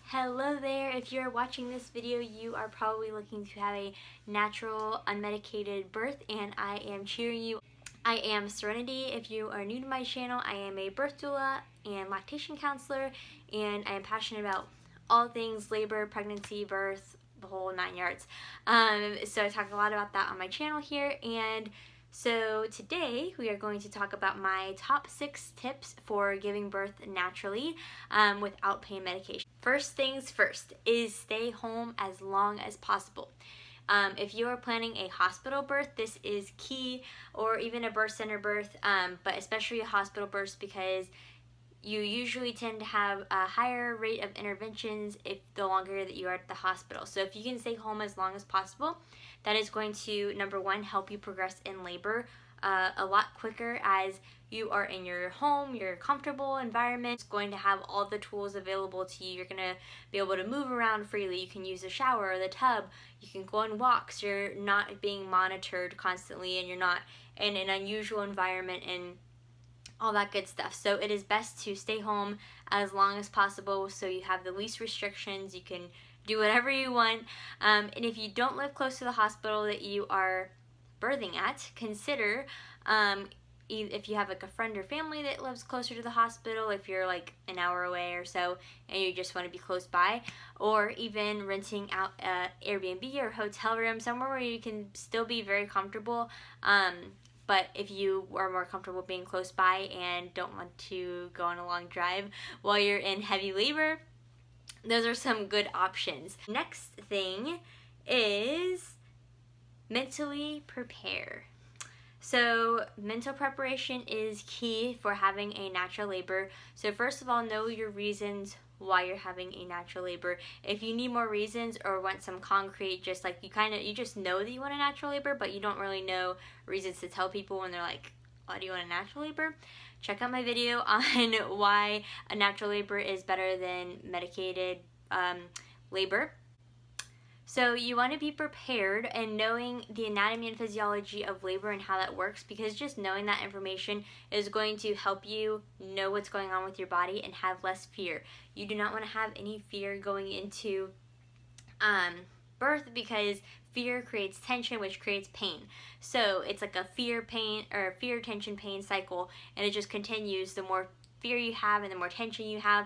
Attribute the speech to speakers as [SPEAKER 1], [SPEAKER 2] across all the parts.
[SPEAKER 1] Hello there. If you're watching this video, you are probably looking to have a natural, unmedicated birth, and I am cheering you. I am Serenity. If you are new to my channel, I am a birth doula and lactation counselor, and I am passionate about all things labor, pregnancy, birth, the whole 9 yards. So I talk a lot about that on my channel here, and so today we are going to talk about my top 6 tips for giving birth naturally without pain medication. First things first is stay home as long as possible. If you are planning a hospital birth, this is key, or even a birth center birth, but especially a hospital birth, because you usually tend to have a higher rate of interventions if the longer that you are at the hospital. So if you can stay home as long as possible, that is going to, number one, help you progress in labor a lot quicker, as you are in your home, your comfortable environment. It's going to have all the tools available to you. You're going to be able to move around freely. You can use the shower or the tub. You can go on walks. You're not being monitored constantly, and you're not in an unusual environment and all that good stuff. So it is best to stay home as long as possible so you have the least restrictions. You can do whatever you want. And if you don't live close to the hospital that you are birthing at, consider if you have like a friend or family that lives closer to the hospital, if you're like an hour away or so and you just want to be close by, or even renting out an Airbnb or hotel room somewhere where you can still be very comfortable. But if you are more comfortable being close by and don't want to go on a long drive while you're in heavy labor, those are some good options. Next thing is mentally prepare. So mental preparation is key for having a natural labor. So first of all, know your reasons why you're having a natural labor. If you need more reasons or want some concrete, just like you just know that you want a natural labor, but you don't really know reasons to tell people when they're like, why do you want a natural labor? Check out my video on why a natural labor is better than medicated labor. So you want to be prepared and knowing the anatomy and physiology of labor and how that works, because just knowing that information is going to help you know what's going on with your body and have less fear. You do not want to have any fear going into birth, because fear creates tension, which creates pain. So it's like a fear tension pain cycle, and it just continues the more fear you have and the more tension you have.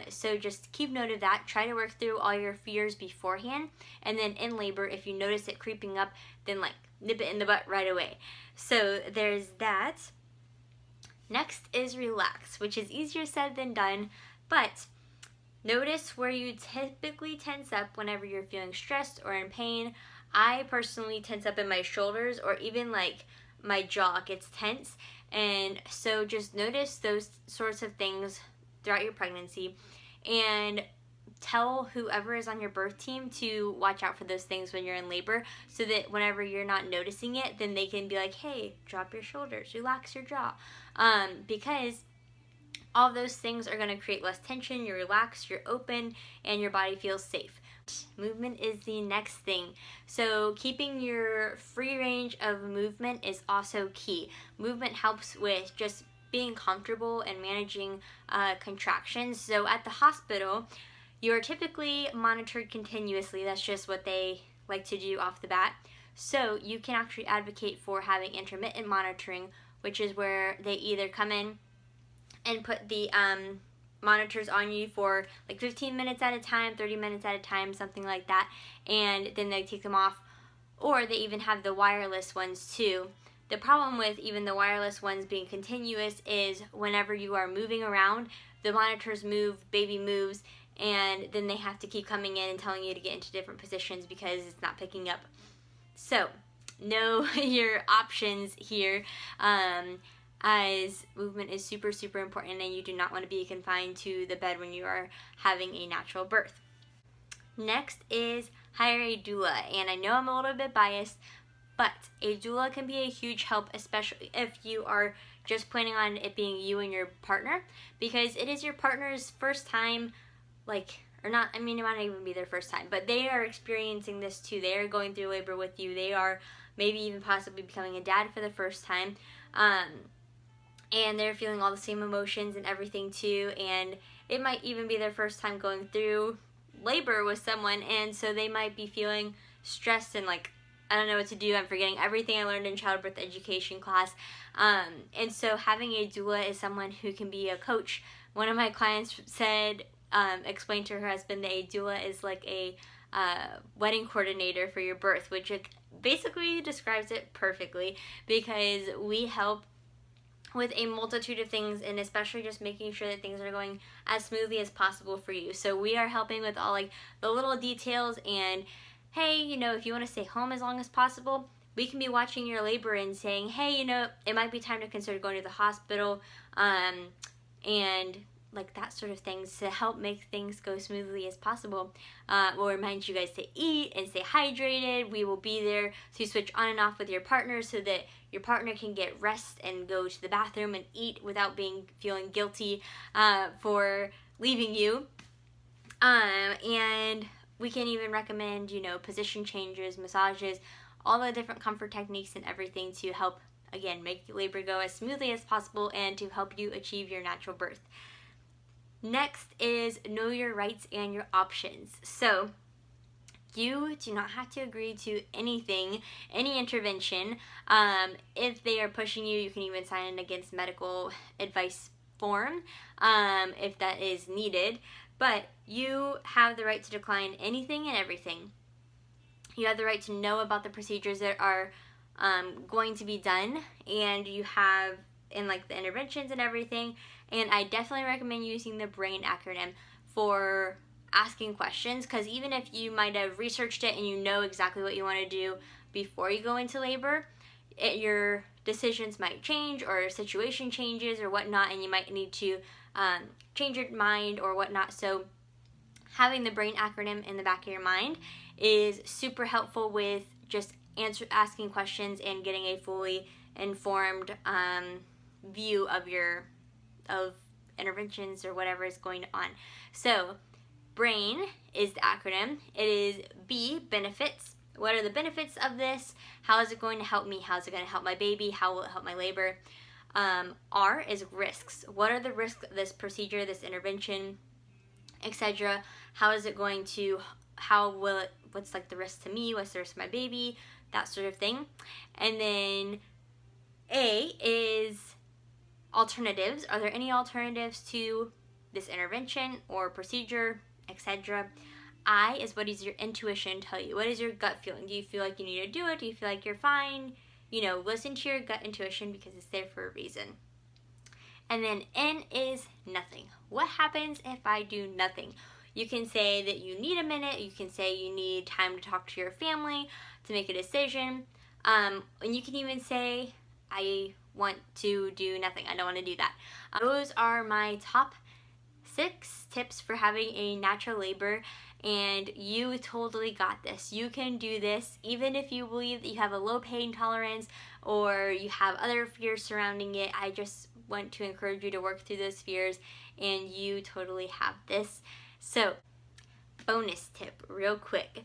[SPEAKER 1] So just keep note of that. Try to work through all your fears beforehand, and then in labor, if you notice it creeping up, then like nip it in the butt right away. So there's that. Next is relax, which is easier said than done, but notice where you typically tense up whenever you're feeling stressed or in pain. I personally tense up in my shoulders, or even like my jaw gets tense. And so just notice those sorts of things throughout your pregnancy, and tell whoever is on your birth team to watch out for those things when you're in labor, so that whenever you're not noticing it, then they can be like, hey, drop your shoulders, relax your jaw, because all of those things are going to create less tension. You're relaxed, you're open, and your body feels safe. Movement is the next thing. So keeping your free range of movement is also key. Movement helps with just being comfortable and managing contractions. So at the hospital, you're typically monitored continuously. That's just what they like to do off the bat. So you can actually advocate for having intermittent monitoring, which is where they either come in and put the monitors on you for like 15 minutes at a time, 30 minutes at a time, something like that, and then they take them off, or they even have the wireless ones too. The problem with even the wireless ones being continuous is whenever you are moving around, the monitors move, baby moves, and then they have to keep coming in and telling you to get into different positions because it's not picking up. So know your options here, as movement is super, super important, and you do not want to be confined to the bed when you are having a natural birth. Next is hire a doula, and I know I'm a little bit biased, but a doula can be a huge help, especially if you are just planning on it being you and your partner, because it is your partner's first time, it might not even be their first time, but they are experiencing this too. They are going through labor with you. They are maybe even possibly becoming a dad for the first time. And they're feeling all the same emotions and everything too, and it might even be their first time going through labor with someone, and so they might be feeling stressed and like, I don't know what to do, I'm forgetting everything I learned in childbirth education class. And so having a doula is someone who can be a coach. One of my clients said, explained to her husband that a doula is like a wedding coordinator for your birth, which it basically describes it perfectly, because we help with a multitude of things, and especially just making sure that things are going as smoothly as possible for you. So we are helping with all like the little details, and hey, you know, if you want to stay home as long as possible, we can be watching your labor and saying, hey, you know, it might be time to consider going to the hospital, and like that sort of things to help make things go smoothly as possible. We'll remind you guys to eat and stay hydrated. We will be there to switch on and off with your partner so that your partner can get rest and go to the bathroom and eat without feeling guilty for leaving you. And we can even recommend, you know, position changes, massages, all the different comfort techniques and everything to help, again, make labor go as smoothly as possible and to help you achieve your natural birth. Next is know your rights and your options. So you do not have to agree to anything, any intervention. If they are pushing you, you can even sign an against medical advice form if that is needed. But you have the right to decline anything and everything. You have the right to know about the procedures that are going to be done, and you have in like the interventions and everything. And I definitely recommend using the BRAIN acronym for asking questions, because even if you might have researched it and you know exactly what you want to do before you go into labor, your decisions might change or your situation changes or whatnot, and you might need to change your mind or whatnot. So having the BRAIN acronym in the back of your mind is super helpful with just asking questions and getting a fully informed view of interventions or whatever is going on. So BRAIN is the acronym. It is B, benefits. What are the benefits of this? How is it going to help me? How is it going to help my baby? How will it help my labor? R is risks. What are the risks of this procedure, this intervention, etc.? How is it going to, what's like the risk to me? What's the risk to my baby? That sort of thing. And then A is alternatives. Are there any alternatives to this intervention or procedure, etc.? I is what does your intuition tell you? What is your gut feeling? Do you feel like you need to do it? Do you feel like you're fine? You know, listen to your gut intuition because it's there for a reason. And then N is nothing. What happens if I do nothing? You can say that you need a minute. You can say you need time to talk to your family to make a decision. And you can even say, I want to do nothing. I don't want to do that. Those are my top 6 tips for having a natural labor, and you totally got this. You can do this even if you believe that you have a low pain tolerance or you have other fears surrounding it. I just want to encourage you to work through those fears, and you totally have this. So, bonus tip real quick.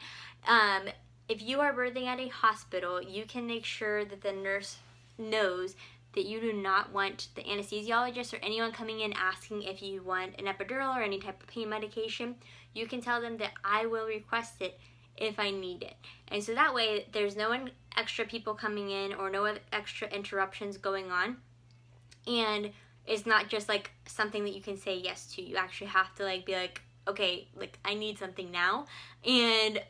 [SPEAKER 1] If you are birthing at a hospital, you can make sure that the nurse knows that you do not want the anesthesiologist or anyone coming in asking if you want an epidural or any type of pain medication. You can tell them that I will request it if I need it. And so that way there's no extra people coming in or no extra interruptions going on. And it's not just like something that you can say yes to. You actually have to like be like, okay, like I need something now. And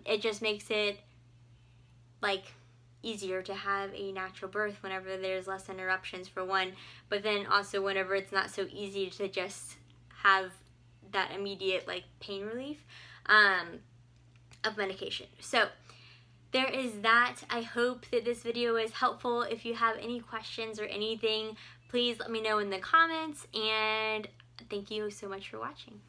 [SPEAKER 1] it just makes it like easier to have a natural birth whenever there's less interruptions, for one, but then also whenever it's not so easy to just have that immediate like pain relief of medication. So there is that. I hope that this video is helpful. If you have any questions or anything, please let me know in the comments, and thank you so much for watching.